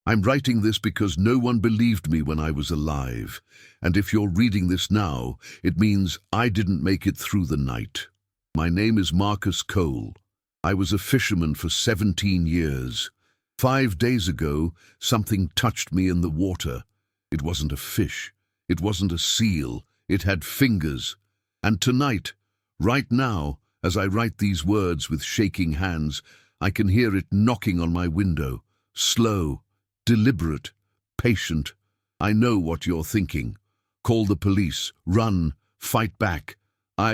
I'm writing this because no one believed me when I was alive. And if you're reading this now, it means I didn't make it through the night. My name is Marcus Cole. I was a fisherman for 17 years. 5 days ago, something touched me in the water. It wasn't a fish. It wasn't a seal. It had fingers. And tonight, right now, as I write these words with shaking hands, I can hear it knocking on my window. Slow, deliberate, patient. I know what you're thinking. Call the police, run, fight back. I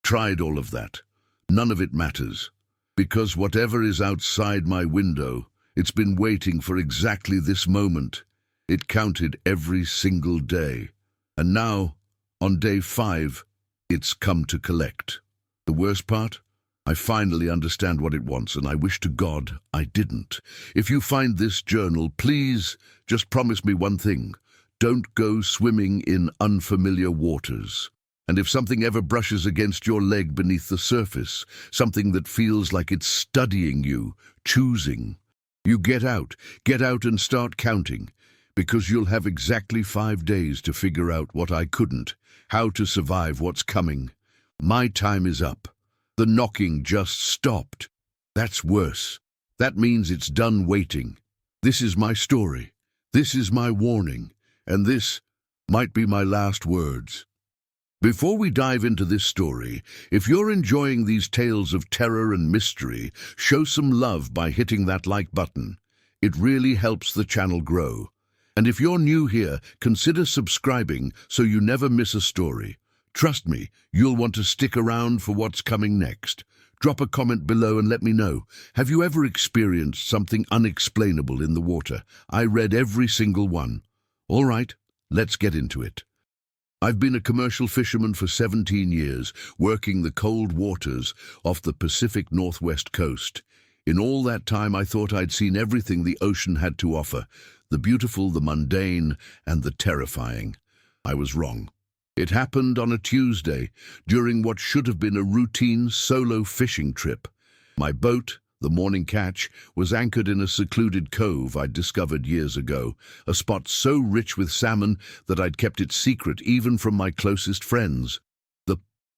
tried all of that. None of it matters. Because whatever is outside my window, it's been waiting for exactly this moment. It counted every single day. And now, on day 5, it's come to collect. The worst part? I finally understand what it wants, and I wish to God I didn't. If you find this journal, please just promise me one thing. Don't go swimming in unfamiliar waters. And if something ever brushes against your leg beneath the surface, something that feels like it's studying you, choosing, you get out and start counting, because you'll have exactly 5 days to figure out what I couldn't, how to survive what's coming. My time is up. The knocking just stopped. That's worse. That means it's done waiting. This is my story. This is my warning. And this might be my last words. Before we dive into this story, if you're enjoying these tales of terror and mystery, show some love by hitting that like button. It really helps the channel grow. And if you're new here, consider subscribing so you never miss a story. Trust me, you'll want to stick around for what's coming next. Drop a comment below and let me know. Have you ever experienced something unexplainable in the water? I read every single one. All right, let's get into it. I've been a commercial fisherman for 17 years, working the cold waters off the Pacific Northwest coast. In all that time, I thought I'd seen everything the ocean had to offer, the beautiful, the mundane, and the terrifying. I was wrong. It happened on a Tuesday, during what should have been a routine solo fishing trip. My boat, the Morning Catch, was anchored in a secluded cove I'd discovered years ago, a spot so rich with salmon that I'd kept it secret even from my closest friends. The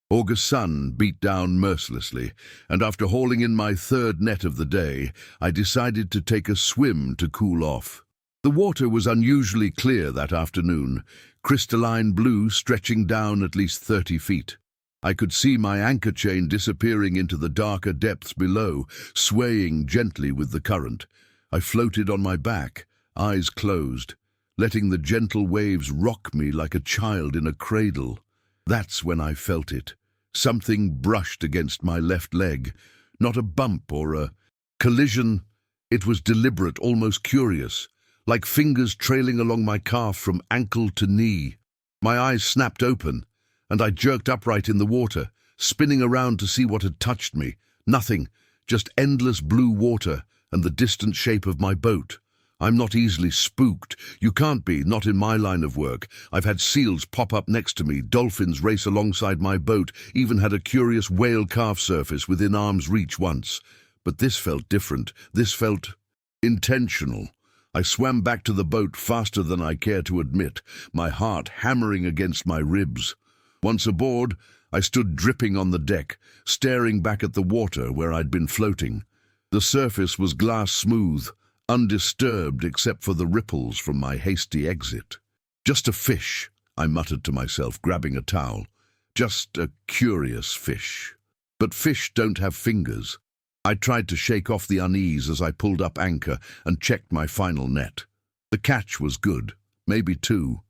August sun beat down mercilessly, and after hauling in my 3rd net of the day, I decided to take a swim to cool off. The water was unusually clear that afternoon, crystalline blue stretching down at least 30 feet. I could see my anchor chain disappearing into the darker depths below, swaying gently with the current. I floated on my back, eyes closed, letting the gentle waves rock me like a child in a cradle. That's when I felt it. Something brushed against my left leg. Not a bump or a collision. It was deliberate, almost curious, like fingers trailing along my calf from ankle to knee. My eyes snapped open, and I jerked upright in the water, spinning around to see what had touched me. Nothing, just endless blue water and the distant shape of my boat. I'm not easily spooked. You can't be, not in my line of work. I've had seals pop up next to me, dolphins race alongside my boat, even had a curious whale calf surface within arm's reach once. But this felt different. This felt intentional. I swam back to the boat faster than I care to admit, my heart hammering against my ribs. Once aboard, I stood dripping on the deck, staring back at the water where I'd been floating. The surface was glass smooth, undisturbed except for the ripples from my hasty exit. Just a fish, I muttered to myself, grabbing a towel. Just a curious fish. But fish don't have fingers. I tried to shake off the unease as I pulled up anchor and checked my final net. The catch was good, maybe 2.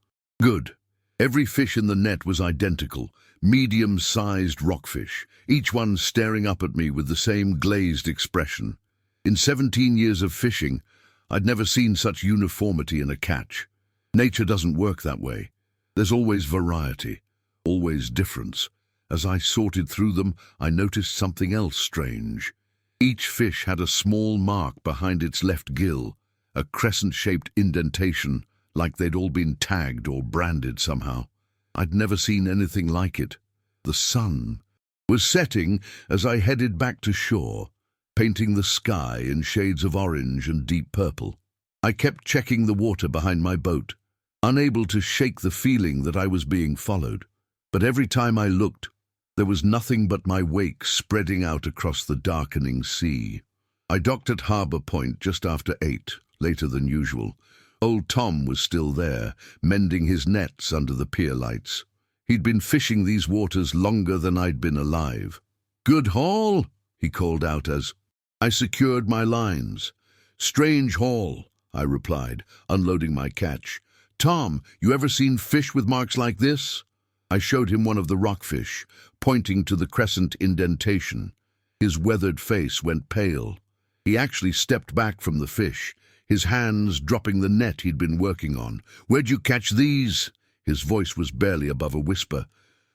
Good. Every fish in the net was identical, medium-sized rockfish, each one staring up at me with the same glazed expression. In 17 years of fishing, I'd never seen such uniformity in a catch. Nature doesn't work that way. There's always variety, always difference. As I sorted through them, I noticed something else strange. Each fish had a small mark behind its left gill, a crescent-shaped indentation, like they'd all been tagged or branded somehow. I'd never seen anything like it. The sun was setting as I headed back to shore, painting the sky in shades of orange and deep purple. I kept checking the water behind my boat, unable to shake the feeling that I was being followed. But every time I looked, there was nothing but my wake spreading out across the darkening sea. I docked at Harbour Point just after 8, later than usual. Old Tom was still there, mending his nets under the pier lights. He'd been fishing these waters longer than I'd been alive. "Good haul," he called out as I secured my lines. "Strange haul," I replied, unloading my catch. "Tom, you ever seen fish with marks like this?" I showed him one of the rockfish, pointing to the crescent indentation. His weathered face went pale. He actually stepped back from the fish, his hands dropping the net he'd been working on. "Where'd you catch these?" His voice was barely above a whisper.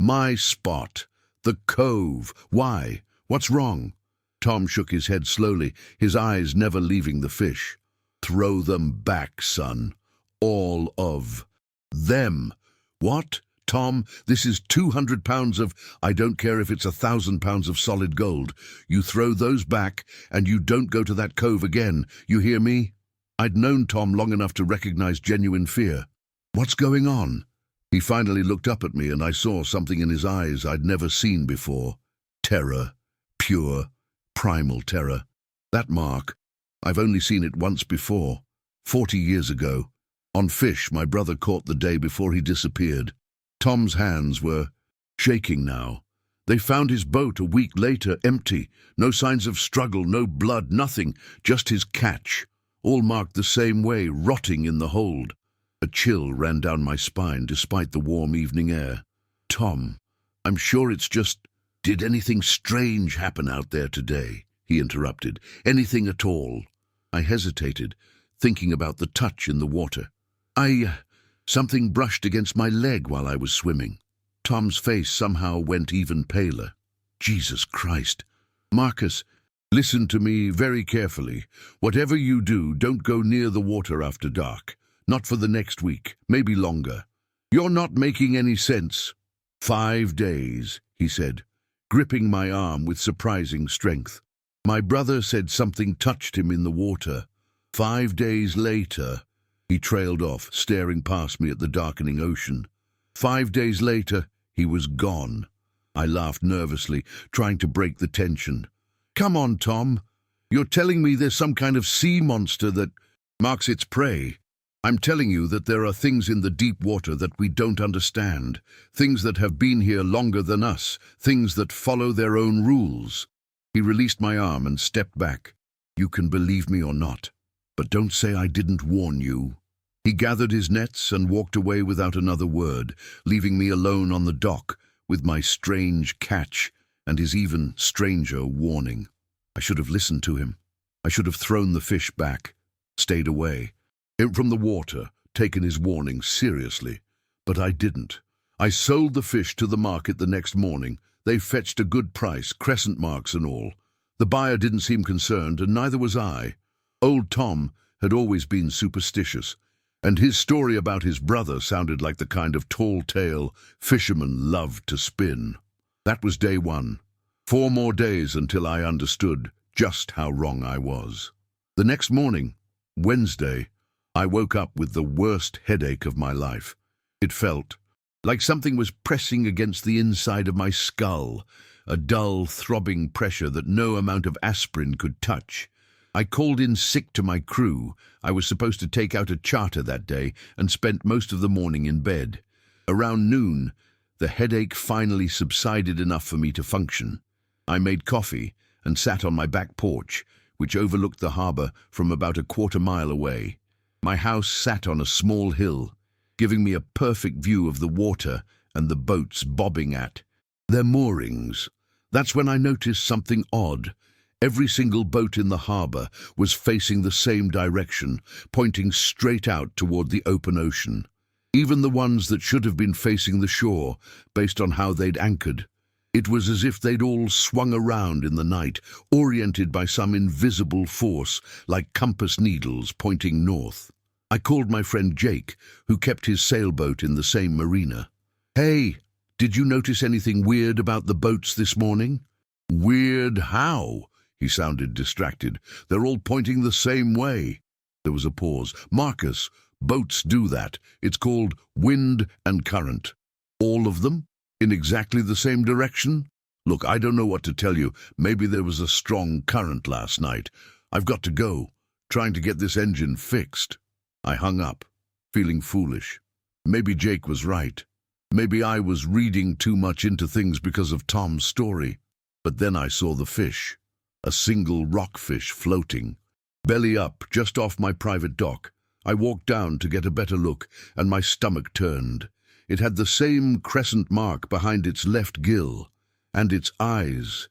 "My spot. The cove. Why? What's wrong?" Tom shook his head slowly, his eyes never leaving the fish. "Throw them back, son. All of them." "What? Tom, this is 200 pounds of— I don't care if it's 1,000 pounds of solid gold. You throw those back, and you don't go to that cove again. You hear me?" I'd known Tom long enough to recognize genuine fear. "What's going on?" He finally looked up at me, and I saw something in his eyes I'd never seen before. Terror. Pure, primal terror. That mark, I've only seen it once before, 40 years ago. On fish my brother caught the day before he disappeared. Tom's hands were shaking now. They found his boat a week later, empty. No signs of struggle, no blood, nothing. Just his catch, all marked the same way, rotting in the hold. A chill ran down my spine despite the warm evening air. "Tom, I'm sure it's just— Did anything strange happen out there today?" he interrupted. "Anything at all?" I hesitated, thinking about the touch in the water. Something brushed against my leg while I was swimming." Tom's face somehow went even paler. "Jesus Christ. Marcus, listen to me very carefully. Whatever you do, don't go near the water after dark. Not for the next week, maybe longer. You're not making any sense." "5 days," he said, gripping my arm with surprising strength. "My brother said something touched him in the water. 5 days later—" He trailed off, staring past me at the darkening ocean. 5 days later, he was gone. I laughed nervously, trying to break the tension. "Come on, Tom. You're telling me there's some kind of sea monster that marks its prey. I'm telling you that there are things in the deep water that we don't understand, things that have been here longer than us, things that follow their own rules." He released my arm and stepped back. "You can believe me or not, but don't say I didn't warn you." He gathered his nets and walked away without another word, leaving me alone on the dock with my strange catch and his even stranger warning. I should have listened to him. I should have thrown the fish back, stayed away from the water, taken his warning seriously. But I didn't. I sold the fish to the market the next morning. They fetched a good price, crescent marks and all. The buyer didn't seem concerned, and neither was I. Old Tom had always been superstitious, and his story about his brother sounded like the kind of tall tale fishermen loved to spin. That was day 1. 4 more days until I understood just how wrong I was. The next morning, Wednesday, I woke up with the worst headache of my life. It felt like something was pressing against the inside of my skull, a dull, throbbing pressure that no amount of aspirin could touch. I called in sick to my crew. I was supposed to take out a charter that day and spent most of the morning in bed. Around noon, the headache finally subsided enough for me to function. I made coffee and sat on my back porch, which overlooked the harbour from about a quarter mile away. My house sat on a small hill, giving me a perfect view of the water and the boats bobbing at their moorings. That's when I noticed something odd. Every single boat in the harbour was facing the same direction, pointing straight out toward the open ocean. Even the ones that should have been facing the shore, based on how they'd anchored. It was as if they'd all swung around in the night, oriented by some invisible force, like compass needles pointing north. I called my friend Jake, who kept his sailboat in the same marina. "Hey, did you notice anything weird about the boats this morning?" "Weird how?" He sounded distracted. "They're all pointing the same way." There was a pause. Marcus, boats do that. It's called wind and current. All of them? In exactly the same direction? Look, I don't know what to tell you. Maybe there was a strong current last night. I've got to go, trying to get this engine fixed. I hung up, feeling foolish. Maybe Jake was right. Maybe I was reading too much into things because of Tom's story. But then I saw the fish, a single rockfish floating, belly up, just off my private dock. I walked down to get a better look, and my stomach turned. It had the same crescent mark behind its left gill, and its eyes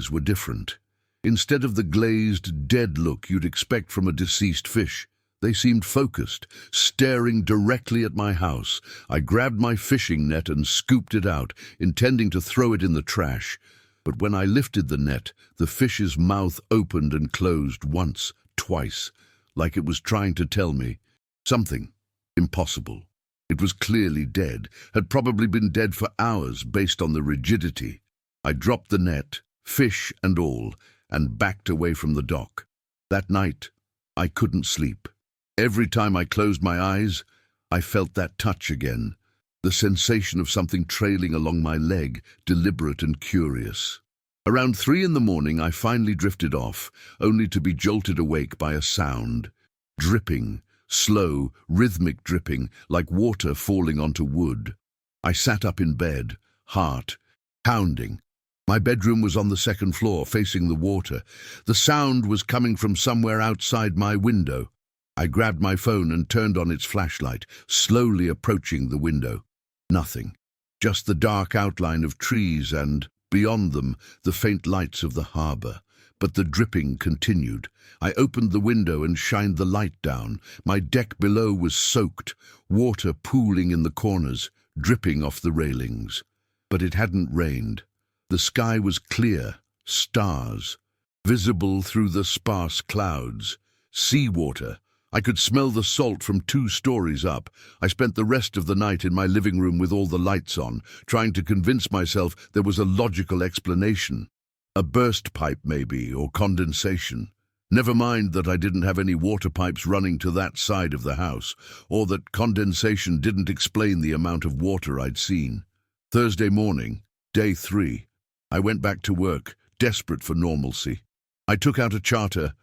were different. Instead of the glazed, dead look you'd expect from a deceased fish, they seemed focused, staring directly at my house. I grabbed my fishing net and scooped it out, intending to throw it in the trash. But when I lifted the net, the fish's mouth opened and closed once, twice, like it was trying to tell me something impossible. It was clearly dead, had probably been dead for hours based on the rigidity. I dropped the net, fish and all, and backed away from the dock. That night, I couldn't sleep. Every time I closed my eyes, I felt that touch again, the sensation of something trailing along my leg, deliberate and curious. Around 3 in the morning, I finally drifted off, only to be jolted awake by a sound. Dripping, slow, rhythmic dripping, like water falling onto wood. I sat up in bed, heart pounding. My bedroom was on the 2nd floor, facing the water. The sound was coming from somewhere outside my window. I grabbed my phone and turned on its flashlight, slowly approaching the window. Nothing. Just the dark outline of trees and, beyond them, the faint lights of the harbor. But the dripping continued. I opened the window and shined the light down. My deck below was soaked, water pooling in the corners, dripping off the railings. But it hadn't rained. The sky was clear, stars, visible through the sparse clouds. Seawater. I could smell the salt from 2 stories up. I spent the rest of the night in my living room with all the lights on, trying to convince myself there was a logical explanation. A burst pipe, maybe, or condensation. Never mind that I didn't have any water pipes running to that side of the house, or that condensation didn't explain the amount of water I'd seen. Thursday morning, day 3, I went back to work, desperate for normalcy. I took out a charter,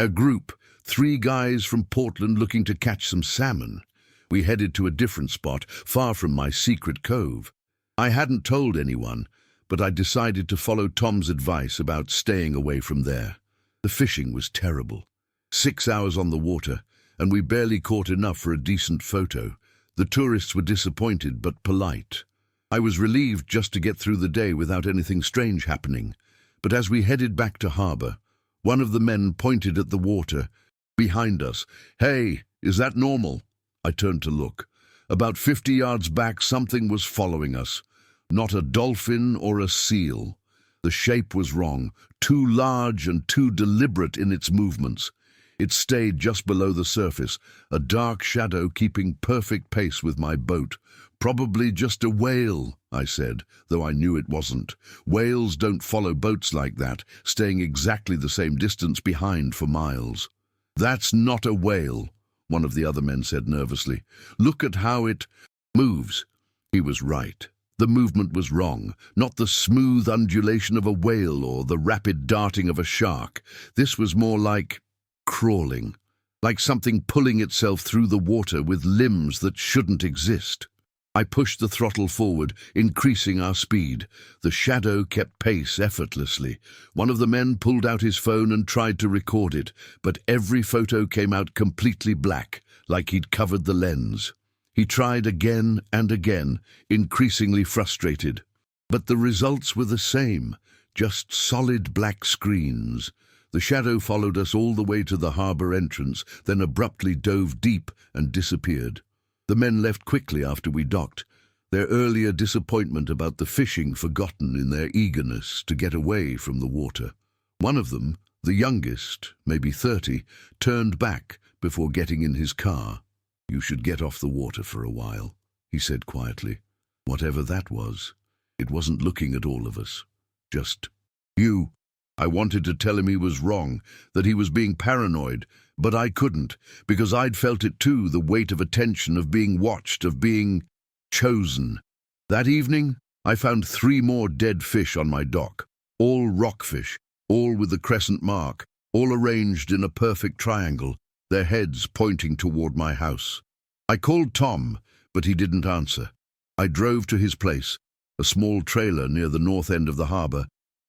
a group, 3 guys from Portland looking to catch some salmon. We headed to a different spot, far from my secret cove. I hadn't told anyone, but I decided to follow Tom's advice about staying away from there. The fishing was terrible. 6 hours on the water, and we barely caught enough for a decent photo. The tourists were disappointed but polite. I was relieved just to get through the day without anything strange happening. But as we headed back to harbor, one of the men pointed at the water behind us. "Hey, is that normal?" I turned to look. About 50 yards back, something was following us. Not a dolphin or a seal. The shape was wrong, too large and too deliberate in its movements. It stayed just below the surface, a dark shadow keeping perfect pace with my boat. "Probably just a whale," I said, though I knew it wasn't. Whales don't follow boats like that, staying exactly the same distance behind for miles. "That's not a whale," one of the other men said nervously. "Look at how it moves." He was right. The movement was wrong, not the smooth undulation of a whale or the rapid darting of a shark. This was more like crawling, like something pulling itself through the water with limbs that shouldn't exist. I pushed the throttle forward, increasing our speed. The shadow kept pace effortlessly. One of the men pulled out his phone and tried to record it, but every photo came out completely black, like he'd covered the lens. He tried again and again, increasingly frustrated. But the results were the same, just solid black screens. The shadow followed us all the way to the harbor entrance, then abruptly dove deep and disappeared. The men left quickly after we docked, their earlier disappointment about the fishing forgotten in their eagerness to get away from the water. One of them, the youngest, maybe 30, turned back before getting in his car. "You should get off the water for a while," he said quietly. Whatever that was, it wasn't looking at all of us. Just, "You." I wanted to tell him he was wrong, that he was being paranoid, but I couldn't, because I'd felt it too, the weight of attention, of being watched, of being chosen. That evening, I found 3 more dead fish on my dock, all rockfish, all with the crescent mark, all arranged in a perfect triangle, their heads pointing toward my house. I called Tom, but he didn't answer. I drove to his place, a small trailer near the north end of the harbor,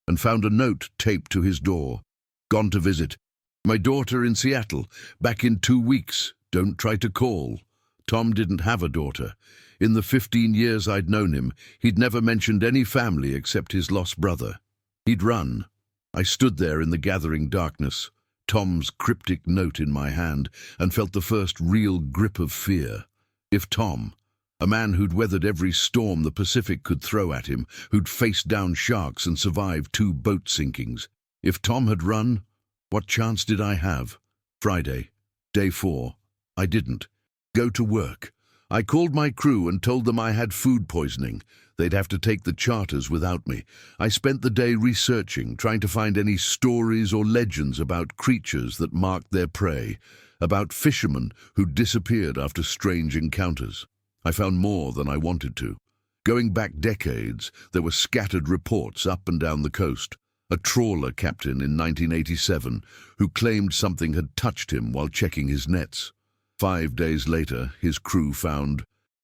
and found a note taped to his door. Gone to visit. My daughter in Seattle, back in 2 weeks. Don't try to call. Tom didn't have a daughter. In the 15 years I'd known him, he'd never mentioned any family except his lost brother. He'd run. I stood there in the gathering darkness, Tom's cryptic note in my hand, and felt the first real grip of fear. If Tom, a man who'd weathered every storm the Pacific could throw at him, who'd faced down sharks and survived 2 boat sinkings, if Tom had run, what chance did I have? Friday, day 4. I didn't. Go to work. I called my crew and told them I had food poisoning. They'd have to take the charters without me. I spent the day researching, trying to find any stories or legends about creatures that marked their prey, about fishermen who disappeared after strange encounters. I found more than I wanted to. Going back decades, there were scattered reports up and down the coast. A trawler captain in 1987 who claimed something had touched him while checking his nets. 5 days later, his crew found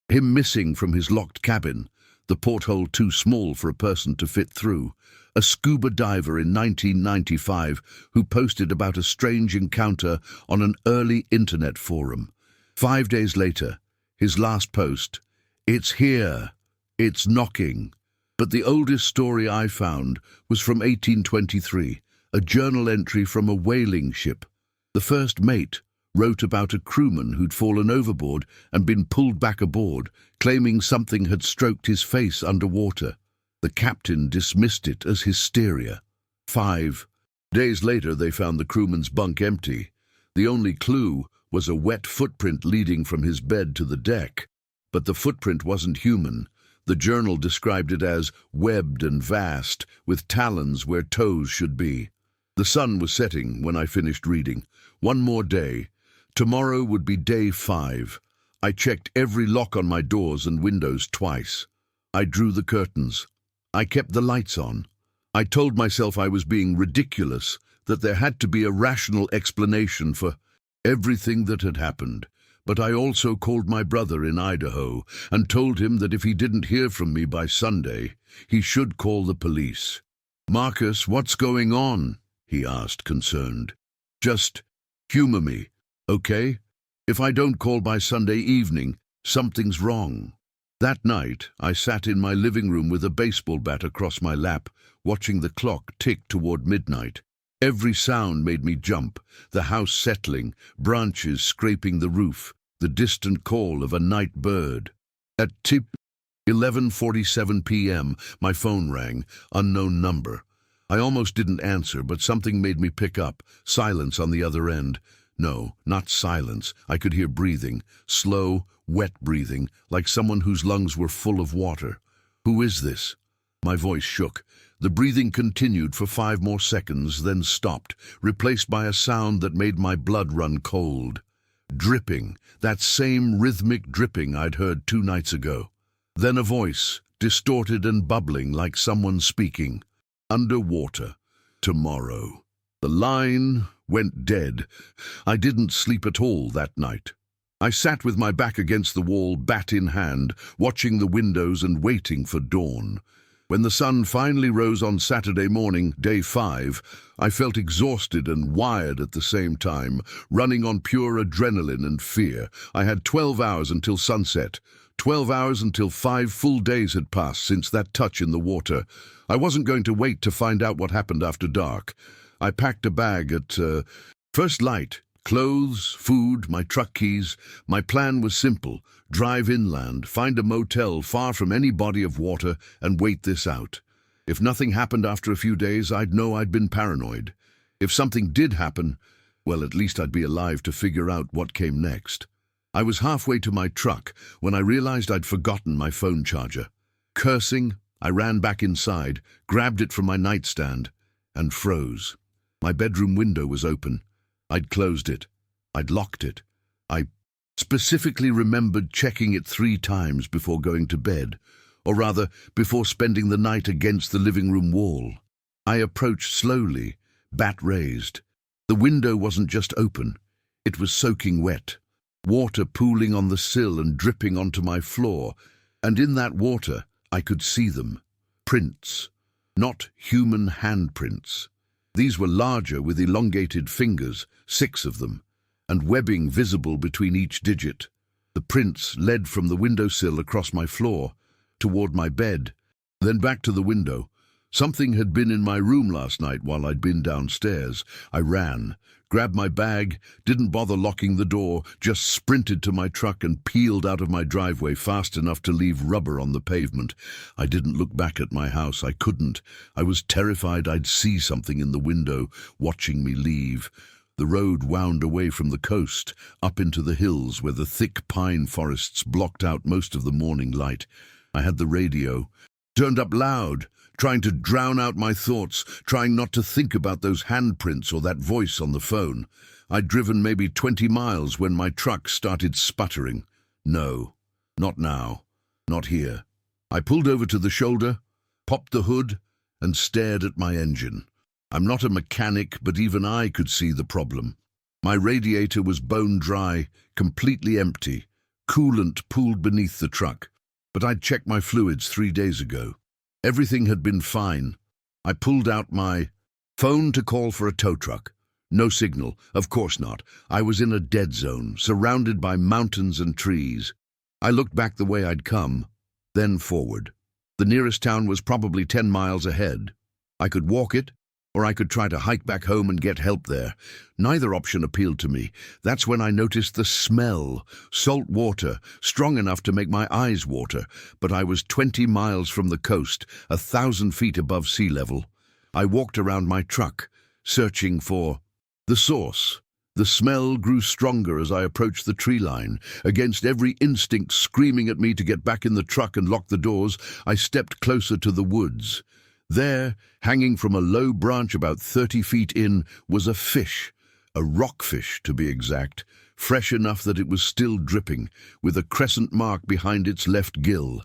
him missing from his locked cabin, the porthole too small for a person to fit through. A scuba diver in 1995 who posted about a strange encounter on an early internet forum. 5 days later, his last post, "It's here. It's knocking." But the oldest story I found was from 1823, a journal entry from a whaling ship. The first mate wrote about a crewman who'd fallen overboard and been pulled back aboard, claiming something had stroked his face underwater. The captain dismissed it as hysteria. 5 days later, they found the crewman's bunk empty. The only clue was a wet footprint leading from his bed to the deck. But the footprint wasn't human. The journal described it as webbed and vast, with talons where toes should be. The sun was setting when I finished reading. One more day. Tomorrow would be day 5. I checked every lock on my doors and windows twice. I drew the curtains. I kept the lights on. I told myself I was being ridiculous, that there had to be a rational explanation for everything that had happened. But I also called my brother in Idaho and told him that if he didn't hear from me by Sunday, he should call the police. "Marcus, what's going on?" he asked, concerned. "Just humor me, okay? If I don't call by Sunday evening, something's wrong." That night, I sat in my living room with a baseball bat across my lap, watching the clock tick toward midnight. Every sound made me jump, the house settling, branches scraping the roof, the distant call of a night bird. At 11:47 p.m., my phone rang, unknown number. I almost didn't answer, but something made me pick up, silence on the other end. No, not silence. I could hear breathing, slow, wet breathing, like someone whose lungs were full of water. "Who is this?" My voice shook. The breathing continued for 5 more seconds, then stopped, replaced by a sound that made my blood run cold. Dripping, that same rhythmic dripping I'd heard 2 nights ago. Then a voice, distorted and bubbling like someone speaking. "Underwater. Tomorrow." The line went dead. I didn't sleep at all that night. I sat with my back against the wall, bat in hand, watching the windows and waiting for dawn. When the sun finally rose on Saturday morning, day 5, I felt exhausted and wired at the same time, running on pure adrenaline and fear. I had 12 hours until sunset, 12 hours until 5 full days had passed since that touch in the water. I wasn't going to wait to find out what happened after dark. I packed a bag at first light, clothes, food, my truck keys. My plan was simple. Drive inland, find a motel far from any body of water, and wait this out. If nothing happened after a few days, I'd know I'd been paranoid. If something did happen, well, at least I'd be alive to figure out what came next. I was halfway to my truck when I realized I'd forgotten my phone charger. Cursing, I ran back inside, grabbed it from my nightstand, and froze. My bedroom window was open. I'd closed it. I'd locked it. I specifically remembered checking it 3 times before going to bed, or rather, before spending the night against the living room wall. I approached slowly, bat raised. The window wasn't just open. It was soaking wet. Water pooling on the sill and dripping onto my floor, and in that water I could see them. Prints. Not human handprints. These were larger with elongated fingers, 6 of them, and webbing visible between each digit. The prints led from the windowsill across my floor, toward my bed, then back to the window. Something had been in my room last night while I'd been downstairs. I ran, grabbed my bag, didn't bother locking the door, just sprinted to my truck and peeled out of my driveway fast enough to leave rubber on the pavement. I didn't look back at my house. I couldn't. I was terrified I'd see something in the window, watching me leave. The road wound away from the coast, up into the hills where the thick pine forests blocked out most of the morning light. I had the radio, turned up loud, trying to drown out my thoughts, trying not to think about those handprints or that voice on the phone. I'd driven maybe 20 miles when my truck started sputtering. No, not now, not here. I pulled over to the shoulder, popped the hood, and stared at my engine. I'm not a mechanic, but even I could see the problem. My radiator was bone dry, completely empty, coolant pooled beneath the truck. But I'd checked my fluids 3 days ago. Everything had been fine. I pulled out my phone to call for a tow truck. No signal, of course not. I was in a dead zone, surrounded by mountains and trees. I looked back the way I'd come, then forward. The nearest town was probably 10 miles ahead. I could walk it, or I could try to hike back home and get help there. Neither option appealed to me. That's when I noticed the smell. Salt water, strong enough to make my eyes water. But I was 20 miles from the coast, 1,000 feet above sea level. I walked around my truck, searching for the source. The smell grew stronger as I approached the tree line. Against every instinct screaming at me to get back in the truck and lock the doors, I stepped closer to the woods. There, hanging from a low branch about 30 feet in, was a fish, a rockfish to be exact, fresh enough that it was still dripping, with a crescent mark behind its left gill.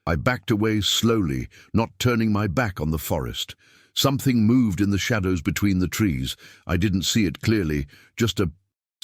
I backed away slowly, not turning my back on the forest. Something moved in the shadows between the trees. I didn't see it clearly, just a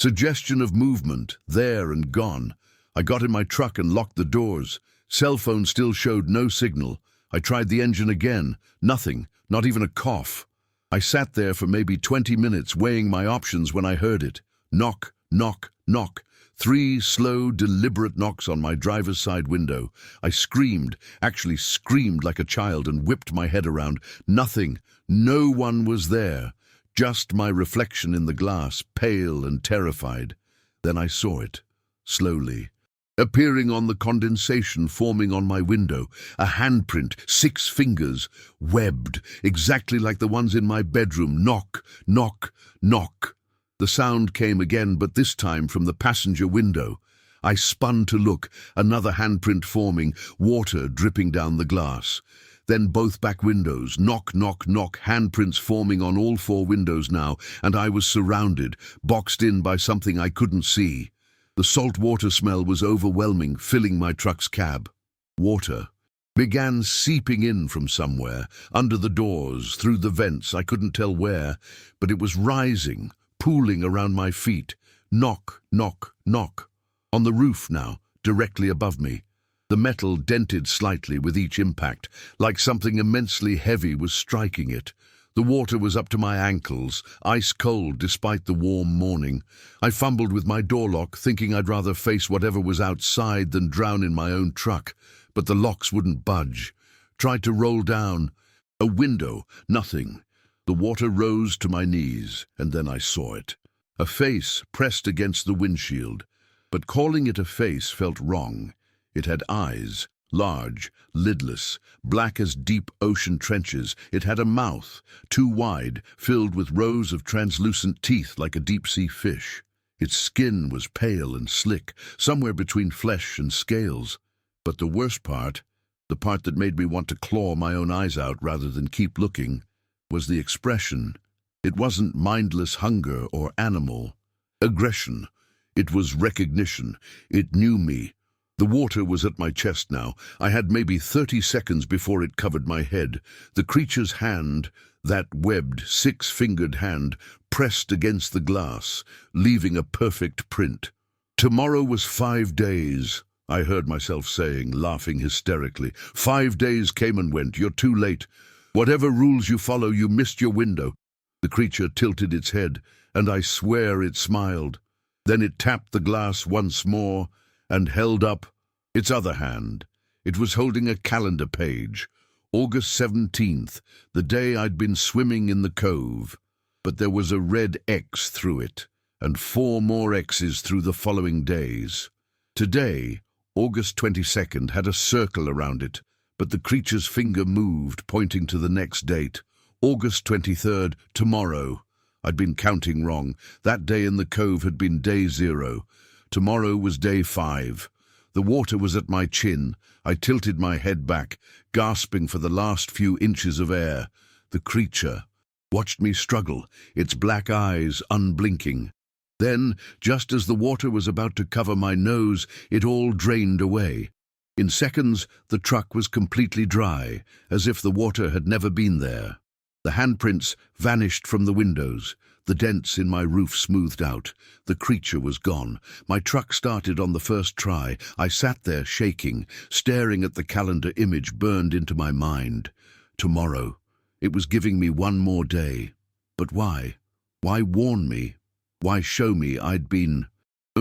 suggestion of movement, there and gone. I got in my truck and locked the doors. Cell phone still showed no signal. I tried the engine again. Nothing, not even a cough. I sat there for maybe 20 minutes weighing my options when I heard it. Knock, knock, knock. 3 slow, deliberate knocks on my driver's side window. I screamed, actually screamed like a child, and whipped my head around. Nothing. No one was there. Just my reflection in the glass, pale and terrified. Then I saw it, slowly, appearing on the condensation forming on my window, a handprint, 6 fingers, webbed, exactly like the ones in my bedroom. Knock, knock, knock. The sound came again, but this time from the passenger window. I spun to look, another handprint forming, water dripping down the glass. Then both back windows, knock, knock, knock, handprints forming on all 4 windows now, and I was surrounded, boxed in by something I couldn't see. The salt water smell was overwhelming, filling my truck's cab. Water began seeping in from somewhere, under the doors, through the vents, I couldn't tell where, but it was rising, pooling around my feet. Knock, knock, knock. On the roof now, directly above me. The metal dented slightly with each impact, like something immensely heavy was striking it. The water was up to my ankles, ice cold despite the warm morning. I fumbled with my door lock, thinking I'd rather face whatever was outside than drown in my own truck, but the locks wouldn't budge. Tried to roll down. A window, nothing. The water rose to my knees, and then I saw it. A face pressed against the windshield, but calling it a face felt wrong. It had eyes. Large, lidless, black as deep ocean trenches. It had a mouth, too wide, filled with rows of translucent teeth like a deep-sea fish. Its skin was pale and slick, somewhere between flesh and scales. But the worst part, the part that made me want to claw my own eyes out rather than keep looking, was the expression. It wasn't mindless hunger or animal aggression. It was recognition. It knew me. The water was at my chest now. I had maybe 30 seconds before it covered my head. The creature's hand, that webbed, six-fingered hand, pressed against the glass, leaving a perfect print. Tomorrow was 5 days, I heard myself saying, laughing hysterically. 5 days came and went. You're too late. Whatever rules you follow, you missed your window. The creature tilted its head, and I swear it smiled. Then it tapped the glass once more and held up its other hand. It was holding a calendar page. August 17th, the day I'd been swimming in the cove. But there was a red X through it, and 4 more X's through the following days. Today, August 22nd, had a circle around it, but the creature's finger moved, pointing to the next date. August 23rd, tomorrow. I'd been counting wrong. That day in the cove had been day 0. Tomorrow was day 5. The water was at my chin. I tilted my head back, gasping for the last few inches of air. The creature watched me struggle, its black eyes unblinking. Then, just as the water was about to cover my nose, it all drained away. In seconds, the truck was completely dry, as if the water had never been there. The handprints vanished from the windows. The dents in my roof smoothed out. The creature was gone. My truck started on the first try. I sat there shaking, staring at the calendar image burned into my mind. Tomorrow. It was giving me one more day. But why? Why warn me? Why show me I'd been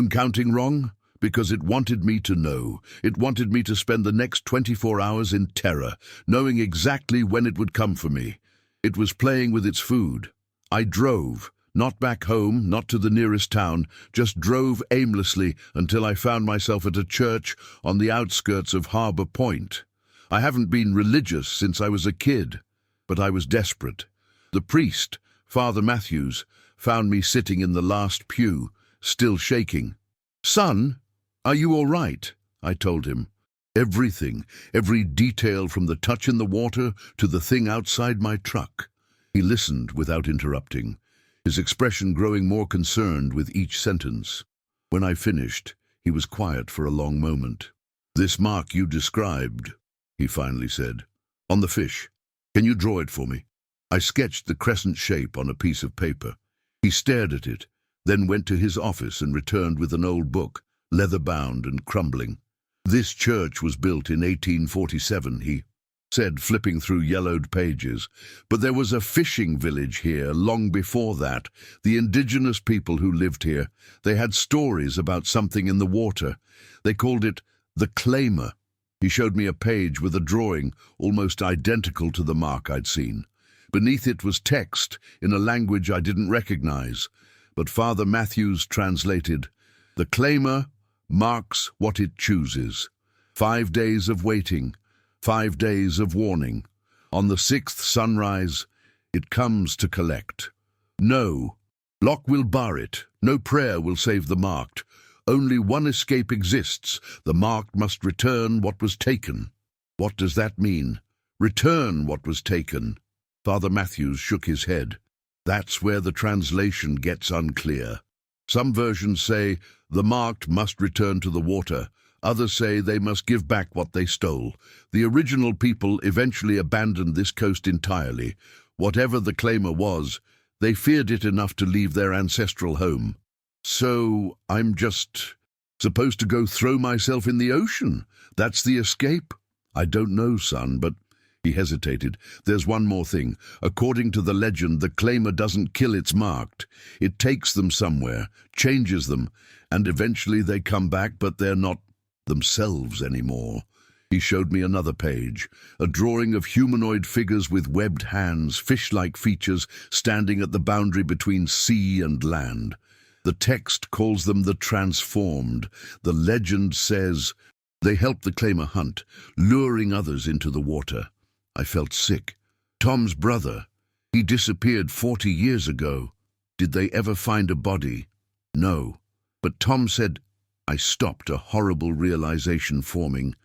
counting wrong? Because it wanted me to know. It wanted me to spend the next 24 hours in terror, knowing exactly when it would come for me. It was playing with its food. I drove, not back home, not to the nearest town, just drove aimlessly until I found myself at a church on the outskirts of Harbour Point. I haven't been religious since I was a kid, but I was desperate. The priest, Father Matthews, found me sitting in the last pew, still shaking. "Son, are you all right?" I told him. Everything, every detail from the touch in the water to the thing outside my truck. He listened without interrupting, his expression growing more concerned with each sentence. When I finished, he was quiet for a long moment. "This mark you described," he finally said, "on the fish. Can you draw it for me?" I sketched the crescent shape on a piece of paper. He stared at it, then went to his office and returned with an old book, leather-bound and crumbling. "This church was built in 1847, he said, flipping through yellowed pages. But there was a fishing village here long before that. The indigenous people who lived here, they had stories about something in the water. They called it the claimer." He showed me a page with a drawing almost identical to the mark I'd seen. Beneath it was text in a language I didn't recognize, but Father Matthews translated, "The claimer marks what it chooses. 5 days of waiting, 5 days of warning. On the 6th sunrise, it comes to collect. No lock will bar it, no prayer will save the marked. Only one escape exists. The marked must return what was taken." "What does that mean? Return what was taken?" Father Matthews shook his head. "That's where the translation gets unclear. Some versions say the marked must return to the water. Others say they must give back what they stole. The original people eventually abandoned this coast entirely. Whatever the claimer was, they feared it enough to leave their ancestral home." "So I'm just supposed to go throw myself in the ocean? That's the escape?" "I don't know, son, but..." He hesitated. "There's one more thing. According to the legend, the claimer doesn't kill its marked. It takes them somewhere, changes them, and eventually they come back, but they're not themselves anymore." He showed me another page, a drawing of humanoid figures with webbed hands, fish-like features, standing at the boundary between sea and land. The text calls them the transformed. The legend says they help the claimer hunt, luring others into the water. I felt sick. Tom's brother. He disappeared 40 years ago. Did they ever find a body? No. But Tom said... I stopped, a horrible realization forming.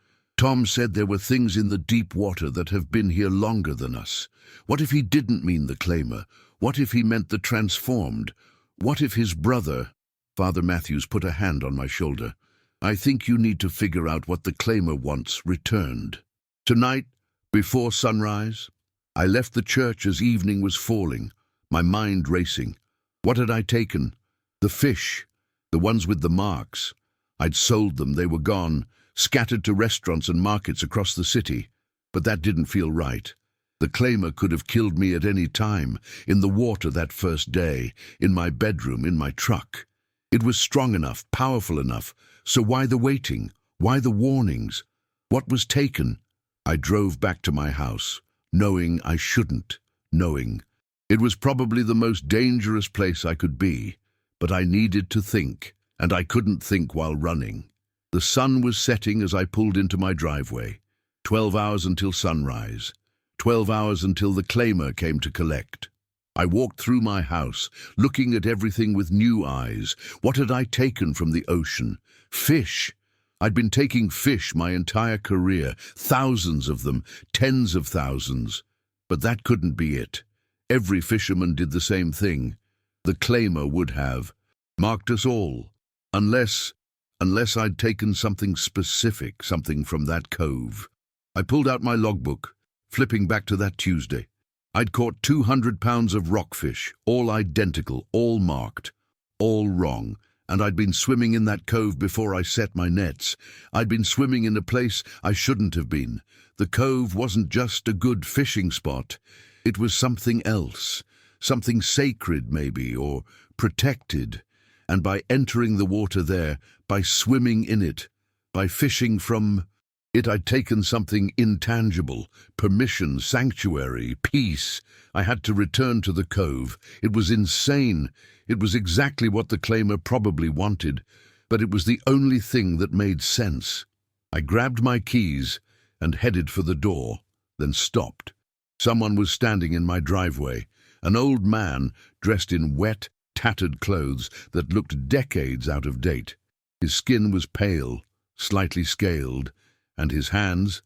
Tom said there were things in the deep water that have been here longer than us. What if he didn't mean the claimer? What if he meant the transformed? What if his brother? Father Matthews put a hand on my shoulder. I think you need to figure out what the claimer wants returned. Tonight, before sunrise, I left the church as evening was falling, my mind racing. What had I taken? The fish, the ones with the marks. I'd sold them, they were gone, scattered to restaurants and markets across the city. But that didn't feel right. The claimer could have killed me at any time, in the water that first day, in my bedroom, in my truck. It was strong enough, powerful enough, so why the waiting? Why the warnings? What was taken? I drove back to my house, knowing I shouldn't, knowing. It was probably the most dangerous place I could be, but I needed to think, and I couldn't think while running. The sun was setting as I pulled into my driveway. 12 hours until sunrise. 12 hours until the claimer came to collect. I walked through my house, looking at everything with new eyes. What had I taken from the ocean? Fish. I'd been taking fish my entire career, thousands of them, tens of thousands. But that couldn't be it. Every fisherman did the same thing. The claimer would have marked us all, unless I'd taken something specific, something from that cove. I pulled out my logbook, flipping back to that Tuesday. I'd caught 200 pounds of rockfish, all identical, all marked, all wrong, and I'd been swimming in that cove before I set my nets. I'd been swimming in a place I shouldn't have been. The cove wasn't just a good fishing spot. It was something else, something sacred maybe, or protected. And by entering the water there, by swimming in it, by fishing from it, I'd taken something intangible, permission, sanctuary, peace. I had to return to the cove. It was insane. It was exactly what the claimer probably wanted, but it was the only thing that made sense. I grabbed my keys and headed for the door, then stopped. Someone was standing in my driveway, an old man dressed in wet, tattered clothes that looked decades out of date. His skin was pale, slightly scaled, and his hands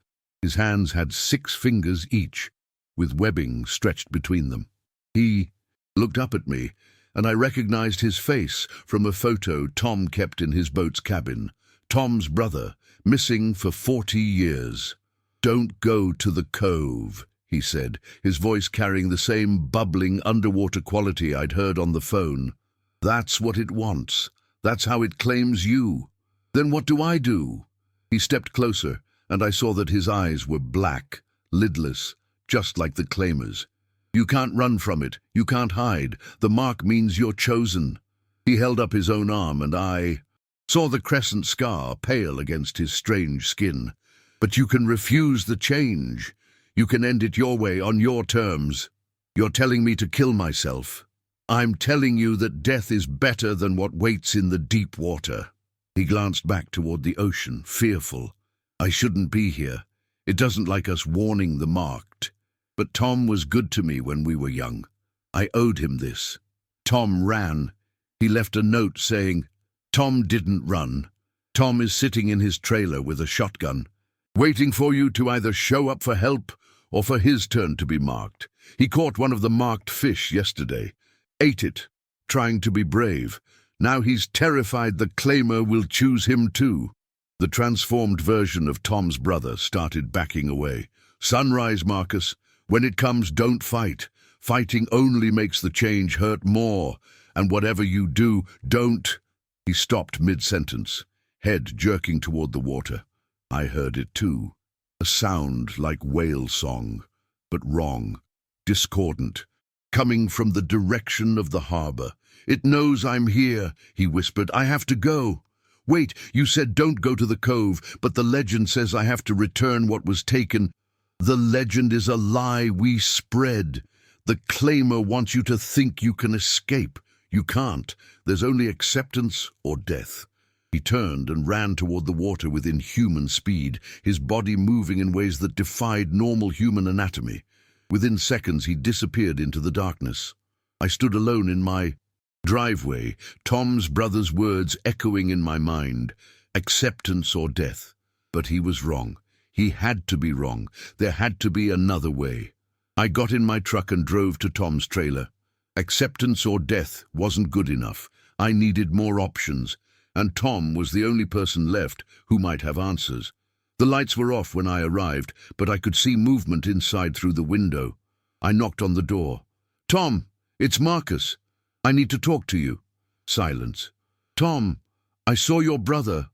had 6 fingers each, with webbing stretched between them. He looked up at me, and I recognized his face from a photo Tom kept in his boat's cabin. Tom's brother, missing for 40 years. "Don't go to the cove," he said, his voice carrying the same bubbling underwater quality I'd heard on the phone. "That's what it wants. That's how it claims you. Then what do I do?" He stepped closer, and I saw that his eyes were black, lidless, just like the claimer's. "You can't run from it. You can't hide. The mark means you're chosen." He held up his own arm, and I saw the crescent scar pale against his strange skin. "But you can refuse the change. You can end it your way, on your terms. You're telling me to kill myself. I'm telling you that death is better than what waits in the deep water." He glanced back toward the ocean, fearful. "I shouldn't be here. It doesn't like us warning the marked. But Tom was good to me when we were young. I owed him this." Tom ran. He left a note saying, "Tom didn't run. Tom is sitting in his trailer with a shotgun, waiting for you to either show up for help or for his turn to be marked. He caught one of the marked fish yesterday, ate it, trying to be brave. Now he's terrified the claimer will choose him too." The transformed version of Tom's brother started backing away. "Sunrise, Marcus. When it comes, don't fight. Fighting only makes the change hurt more. And whatever you do, don't." He stopped mid-sentence, head jerking toward the water. I heard it too. A sound like whale song, but wrong, discordant, coming from the direction of the harbor. "It knows I'm here," he whispered. "I have to go." "Wait, you said don't go to the cove, but the legend says I have to return what was taken." "The legend is a lie we spread. The claimer wants you to think you can escape. You can't. There's only acceptance or death." He turned and ran toward the water with inhuman speed, his body moving in ways that defied normal human anatomy. Within seconds, he disappeared into the darkness. I stood alone in my driveway, Tom's brother's words echoing in my mind, acceptance or death. But he was wrong. He had to be wrong. There had to be another way. I got in my truck and drove to Tom's trailer. Acceptance or death wasn't good enough. I needed more options, and Tom was the only person left who might have answers. The lights were off when I arrived, but I could see movement inside through the window. I knocked on the door. "Tom, it's Marcus. I need to talk to you." Silence. "Tom, I saw your brother.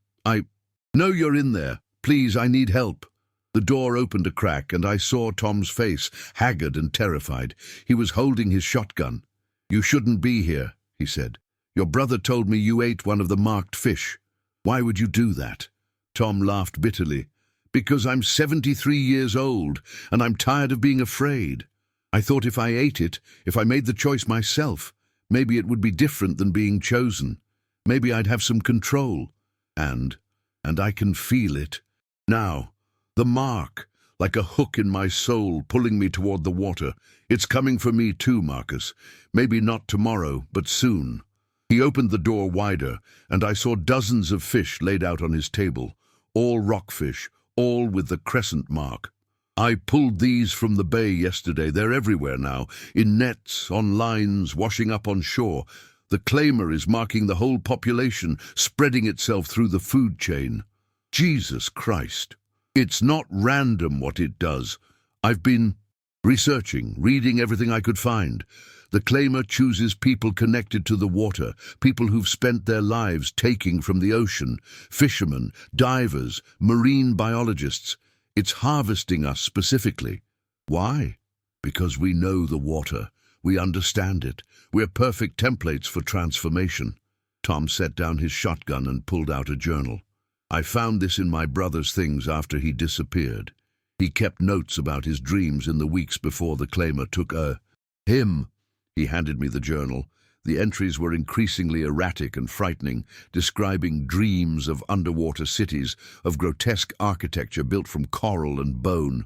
No, you're in there. Please, I need help." The door opened a crack, and I saw Tom's face, haggard and terrified. He was holding his shotgun. "You shouldn't be here," he said. "Your brother told me you ate one of the marked fish. Why would you do that?" Tom laughed bitterly. "Because I'm 73 years old, and I'm tired of being afraid. I thought if I ate it, if I made the choice myself, maybe it would be different than being chosen. Maybe I'd have some control. And I can feel it. Now. The mark, like a hook in my soul, pulling me toward the water. It's coming for me too, Marcus. Maybe not tomorrow, but soon." He opened the door wider, and I saw dozens of fish laid out on his table. All rockfish, all with the crescent mark. "I pulled these from the bay yesterday. They're everywhere now, in nets, on lines, washing up on shore. The claimer is marking the whole population, spreading itself through the food chain. Jesus Christ. It's not random what it does. I've been researching, reading everything I could find. The claimer chooses people connected to the water, people who've spent their lives taking from the ocean, fishermen, divers, marine biologists. It's harvesting us specifically. Why? Because we know the water. We understand it. We're perfect templates for transformation. Tom set down his shotgun and pulled out a journal. "I found this in my brother's things after he disappeared. He kept notes about his dreams in the weeks before the claimer took him." He handed me the journal. The entries were increasingly erratic and frightening, describing dreams of underwater cities, of grotesque architecture built from coral and bone,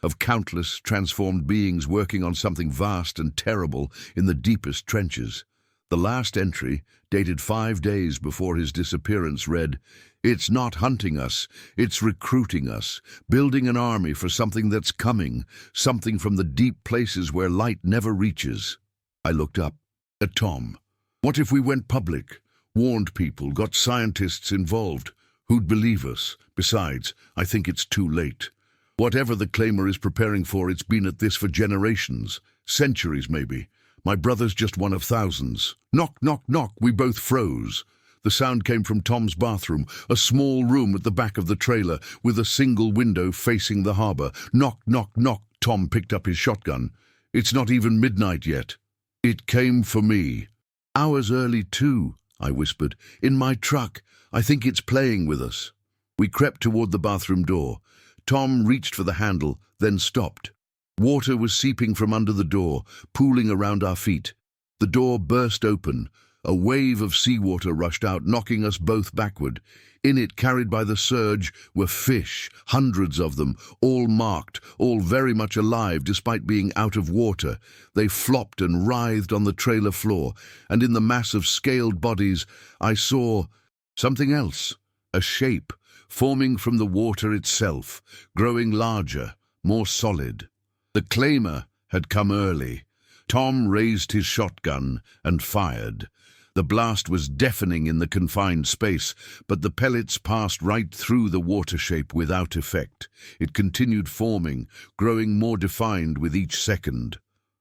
of countless transformed beings working on something vast and terrible in the deepest trenches. The last entry, dated 5 days before his disappearance, read, "It's not hunting us, it's recruiting us, building an army for something that's coming, something from the deep places where light never reaches." I looked up at Tom. "What if we went public, warned people, got scientists involved? Who'd believe us? Besides, I think it's too late. Whatever the claimer is preparing for, it's been at this for generations, centuries maybe. My brother's just one of thousands." Knock, knock, knock. We both froze. The sound came from Tom's bathroom, a small room at the back of the trailer with a single window facing the harbor. Knock, knock, knock. Tom picked up his shotgun. "It's not even midnight yet." "It came for me." "Hours early too," I whispered. "In my truck. I think it's playing with us." We crept toward the bathroom door. Tom reached for the handle, then stopped. Water was seeping from under the door, pooling around our feet. The door burst open. A wave of seawater rushed out, knocking us both backward. In it, carried by the surge, were fish, hundreds of them, all marked, all very much alive despite being out of water. They flopped and writhed on the trailer floor, and in the mass of scaled bodies, I saw something else, a shape, forming from the water itself, growing larger, more solid. The claimer had come early. Tom raised his shotgun and fired. The blast was deafening in the confined space, but the pellets passed right through the water shape without effect. It continued forming, growing more defined with each second.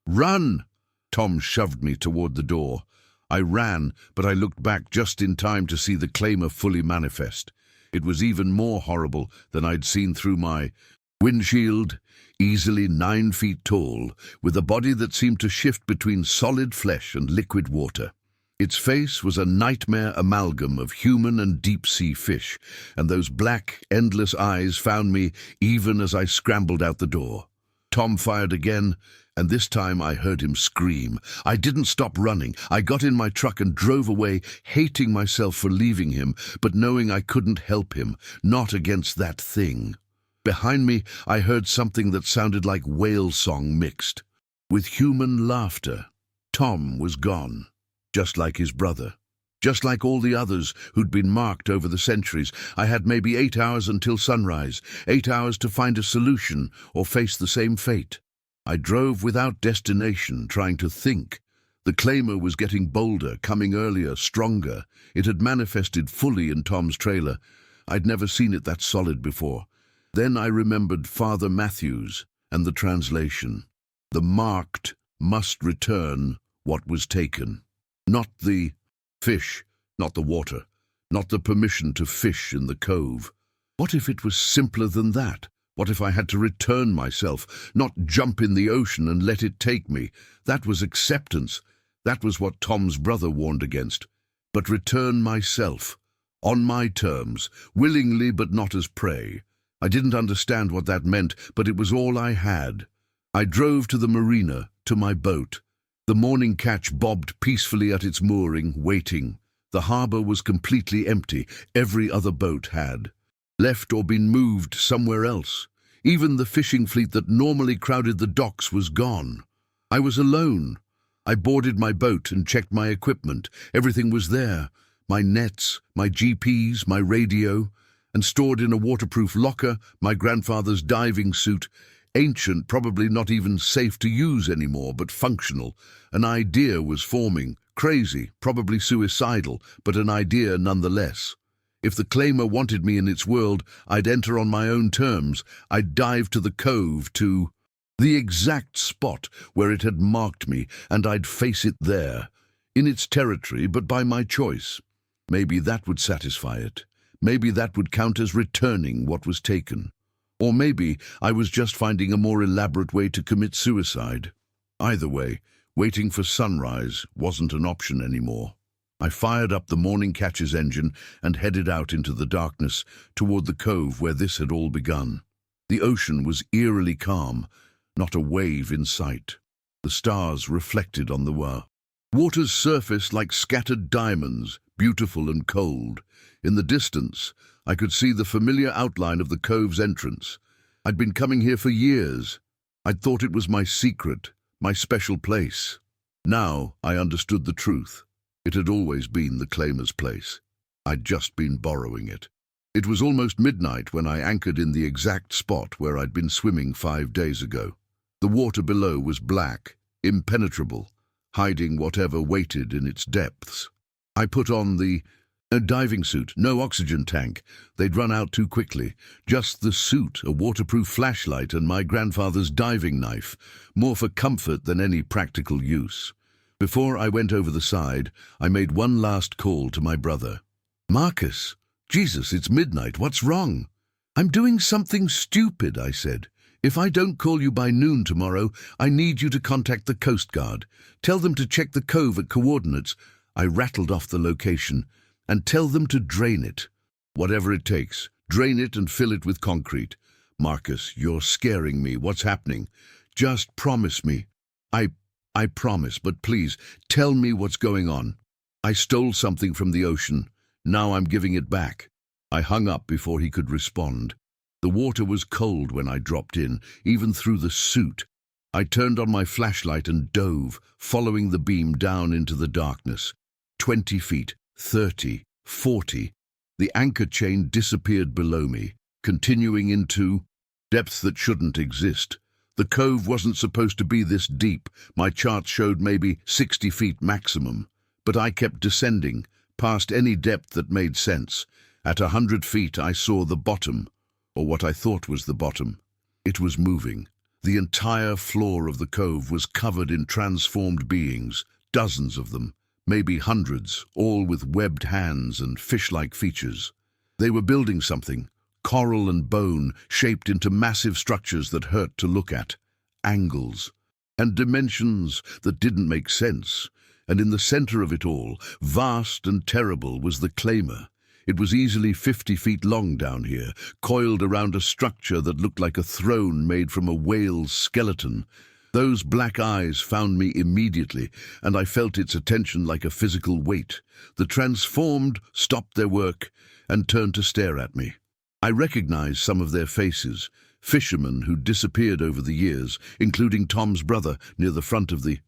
"Run!" Tom shoved me toward the door. I ran, but I looked back just in time to see the claimer fully manifest. It was even more horrible than I'd seen through my windshield, easily 9 feet tall, with a body that seemed to shift between solid flesh and liquid water. Its face was a nightmare amalgam of human and deep-sea fish, and those black, endless eyes found me even as I scrambled out the door. Tom fired again, and this time I heard him scream. I didn't stop running. I got in my truck and drove away, hating myself for leaving him, but knowing I couldn't help him, not against that thing. Behind me, I heard something that sounded like whale song mixed with human laughter. Tom was gone, just like his brother. Just like all the others who'd been marked over the centuries, I had maybe 8 hours until sunrise, 8 hours to find a solution or face the same fate. I drove without destination, trying to think. The claimer was getting bolder, coming earlier, stronger. It had manifested fully in Tom's trailer. I'd never seen it that solid before. Then I remembered Father Matthews and the translation. The marked must return what was taken. Not the fish, not the water, not the permission to fish in the cove. What if it was simpler than that? What if I had to return myself, not jump in the ocean and let it take me? That was acceptance. That was what Tom's brother warned against. But return myself, on my terms, willingly but not as prey. I didn't understand what that meant, but it was all I had. I drove to the marina, to my boat. The morning catch bobbed peacefully at its mooring, waiting. The harbour was completely empty. Every other boat had left or been moved somewhere else. Even the fishing fleet that normally crowded the docks was gone. I was alone. I boarded my boat and checked my equipment. Everything was there. My nets, my GPS, my radio, and stored in a waterproof locker, my grandfather's diving suit. Ancient, probably not even safe to use anymore, but functional. An idea was forming. Crazy, probably suicidal, but an idea nonetheless. If the claimer wanted me in its world, I'd enter on my own terms. I'd dive to the cove, to the exact spot where it had marked me, and I'd face it there, in its territory, but by my choice. Maybe that would satisfy it. Maybe that would count as returning what was taken. Or maybe I was just finding a more elaborate way to commit suicide. Either way, waiting for sunrise wasn't an option anymore. I fired up the morning catch's engine and headed out into the darkness toward the cove where this had all begun. The ocean was eerily calm, not a wave in sight. The stars reflected on the water's surface like scattered diamonds, beautiful and cold. In the distance, I could see the familiar outline of the cove's entrance. I'd been coming here for years. I'd thought it was my secret, my special place. Now I understood the truth. It had always been the claimer's place. I'd just been borrowing it. It was almost midnight when I anchored in the exact spot where I'd been swimming 5 days ago. The water below was black, impenetrable, hiding whatever waited in its depths. I put on the diving suit, no oxygen tank. They'd run out too quickly. Just the suit, a waterproof flashlight, and my grandfather's diving knife, more for comfort than any practical use. Before I went over the side, I made one last call to my brother. "Marcus, Jesus, it's midnight. What's wrong?" "I'm doing something stupid," I said. "If I don't call you by noon tomorrow, I need you to contact the Coast Guard. Tell them to check the cove at coordinates." I rattled off the location. "And tell them to drain it. Whatever it takes. Drain it and fill it with concrete." "Marcus, you're scaring me. What's happening?" "Just promise me." I promise, but please, tell me what's going on." "I stole something from the ocean. Now I'm giving it back." I hung up before he could respond. The water was cold when I dropped in, even through the suit. I turned on my flashlight and dove, following the beam down into the darkness. 20 feet, 30, 40. The anchor chain disappeared below me, continuing into depths that shouldn't exist. The cove wasn't supposed to be this deep. My chart showed maybe 60 feet maximum. But I kept descending, past any depth that made sense. At 100 feet I saw the bottom, or what I thought was the bottom. It was moving. The entire floor of the cove was covered in transformed beings, dozens of them, maybe hundreds, all with webbed hands and fish-like features. They were building something, coral and bone, shaped into massive structures that hurt to look at, angles, and dimensions that didn't make sense. And in the center of it all, vast and terrible, was the claimer. It was easily 50 feet long down here, coiled around a structure that looked like a throne made from a whale's skeleton. Those black eyes found me immediately, and I felt its attention like a physical weight. The transformed stopped their work and turned to stare at me. I recognized some of their faces, fishermen who'd disappeared over the years, including Tom's brother near the front of the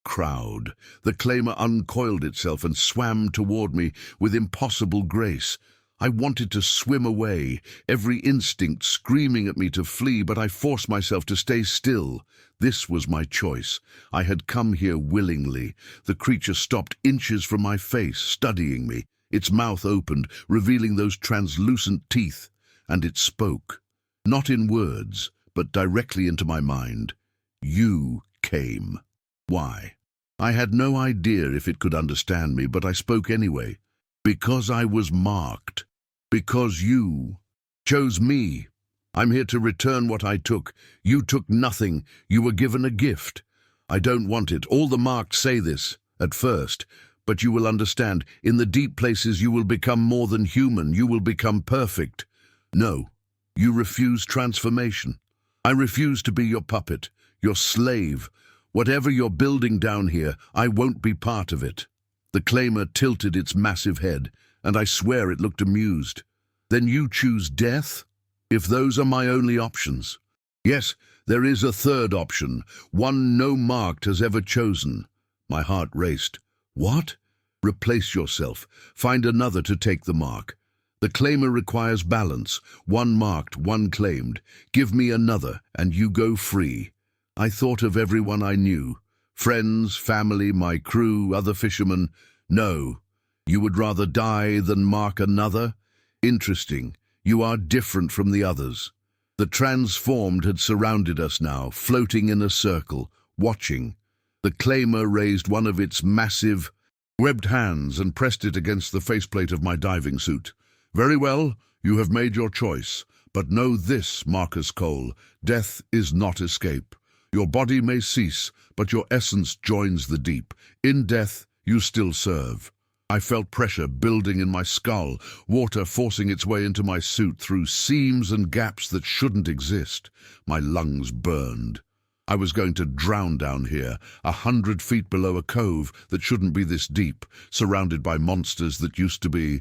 crowd. The claimer uncoiled itself and swam toward me with impossible grace. I wanted to swim away, every instinct screaming at me to flee, but I forced myself to stay still. This was my choice. I had come here willingly. The creature stopped inches from my face, studying me. Its mouth opened, revealing those translucent teeth, and it spoke. Not in words, but directly into my mind. You came. Why? I had no idea if it could understand me, but I spoke anyway. Because I was marked. Because you chose me. I'm here to return what I took. You took nothing. You were given a gift. I don't want it. All the marked say this, at first. But you will understand, in the deep places you will become more than human. You will become perfect. No, you refuse transformation. I refuse to be your puppet, your slave. Whatever you're building down here, I won't be part of it. The claimer tilted its massive head, and I swear it looked amused. Then you choose death? If those are my only options. Yes, there is a third option, one no marked has ever chosen. My heart raced. What? Replace yourself. Find another to take the mark. The claimer requires balance. One marked, one claimed. Give me another, and you go free. I thought of everyone I knew. Friends, family, my crew, other fishermen. No. You would rather die than mark another? Interesting. You are different from the others. The transformed had surrounded us now, floating in a circle, watching. The claimer raised one of its massive, webbed hands and pressed it against the faceplate of my diving suit. Very well, you have made your choice. But know this, Marcus Cole, death is not escape. Your body may cease, but your essence joins the deep. In death, you still serve. I felt pressure building in my skull, water forcing its way into my suit through seams and gaps that shouldn't exist. My lungs burned. I was going to drown down here, 100 feet below a cove that shouldn't be this deep, surrounded by monsters that used to be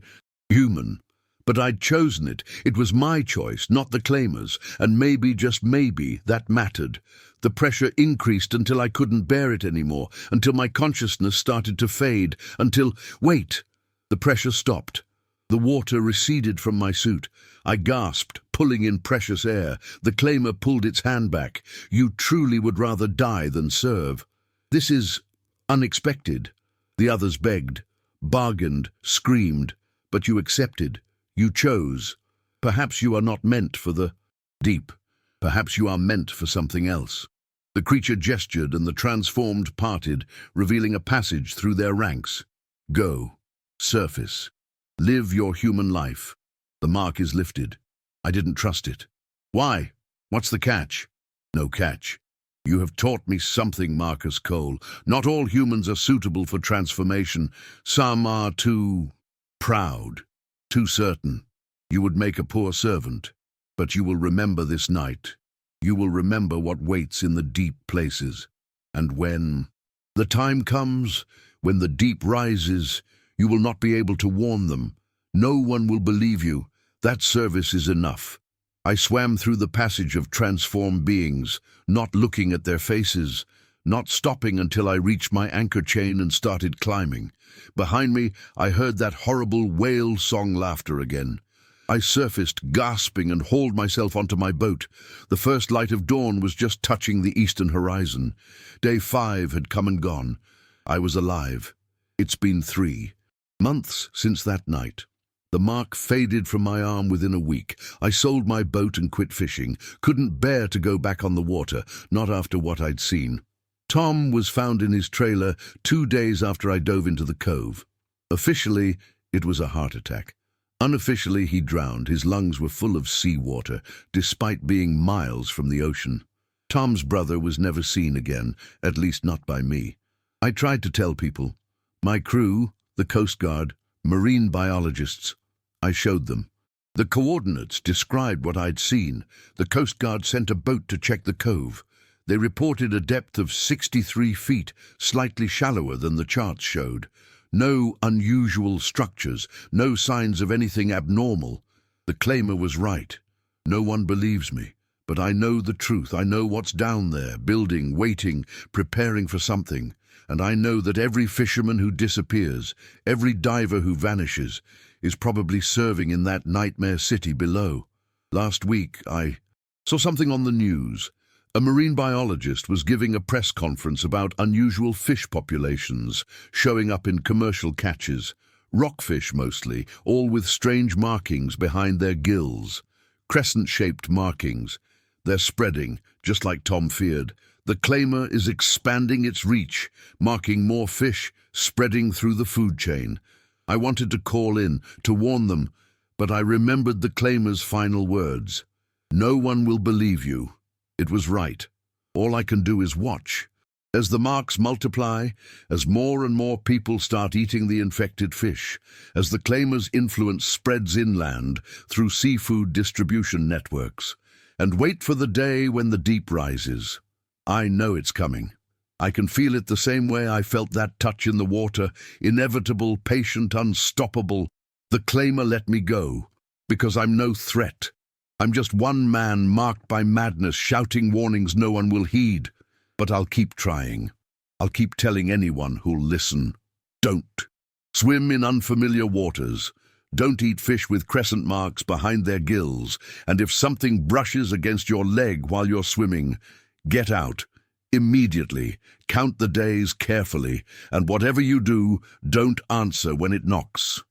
human. But I'd chosen it. It was my choice, not the claimer's, and maybe, just maybe, that mattered. The pressure increased until I couldn't bear it anymore, until my consciousness started to fade, until— Wait! The pressure stopped. The water receded from my suit. I gasped, pulling in precious air. The claimer pulled its hand back. You truly would rather die than serve. This is unexpected. The others begged, bargained, screamed, but you accepted. You chose. Perhaps you are not meant for the deep. Perhaps you are meant for something else. The creature gestured and the transformed parted, revealing a passage through their ranks. Go. Surface. Live your human life. The mark is lifted. I didn't trust it. Why? What's the catch? No catch. You have taught me something, Marcus Cole. Not all humans are suitable for transformation. Some are too proud. Too certain. You would make a poor servant. But you will remember this night. You will remember what waits in the deep places. And when the time comes, when the deep rises, you will not be able to warn them. No one will believe you. That service is enough. I swam through the passage of transformed beings, not looking at their faces, not stopping until I reached my anchor chain and started climbing. Behind me, I heard that horrible whale song laughter again. I surfaced, gasping, and hauled myself onto my boat. The first light of dawn was just touching the eastern horizon. Day 5 had come and gone. I was alive. It's been 3 months since that night. The mark faded from my arm within a week. I sold my boat and quit fishing. Couldn't bear to go back on the water, not after what I'd seen. Tom was found in his trailer 2 days after I dove into the cove. Officially, it was a heart attack. Unofficially, he drowned. His lungs were full of seawater, despite being miles from the ocean. Tom's brother was never seen again, at least not by me. I tried to tell people. My crew, the Coast Guard, marine biologists. I showed them. The coordinates described what I'd seen. The Coast Guard sent a boat to check the cove. They reported a depth of 63 feet, slightly shallower than the charts showed. No unusual structures, no signs of anything abnormal. The claimer was right. No one believes me, but I know the truth. I know what's down there, building, waiting, preparing for something. and I know that every fisherman who disappears, every diver who vanishes, is probably serving in that nightmare city below. Last week, I saw something on the news. A marine biologist was giving a press conference about unusual fish populations showing up in commercial catches. Rockfish mostly, all with strange markings behind their gills. Crescent-shaped markings. They're spreading, just like Tom feared. The claimer is expanding its reach, marking more fish, spreading through the food chain. I wanted to call in, to warn them, but I remembered the claimer's final words. No one will believe you. It was right. All I can do is watch. As the marks multiply, as more and more people start eating the infected fish, as the claimer's influence spreads inland through seafood distribution networks, and wait for the day when the deep rises. I know it's coming. I can feel it the same way I felt that touch in the water, inevitable, patient, unstoppable. The claimer let me go, because I'm no threat. I'm just one man marked by madness, shouting warnings no one will heed. But I'll keep trying. I'll keep telling anyone who'll listen. Don't. Swim in unfamiliar waters. Don't eat fish with crescent marks behind their gills. And if something brushes against your leg while you're swimming, get out. Immediately. Count the days carefully. And whatever you do, don't answer when it knocks.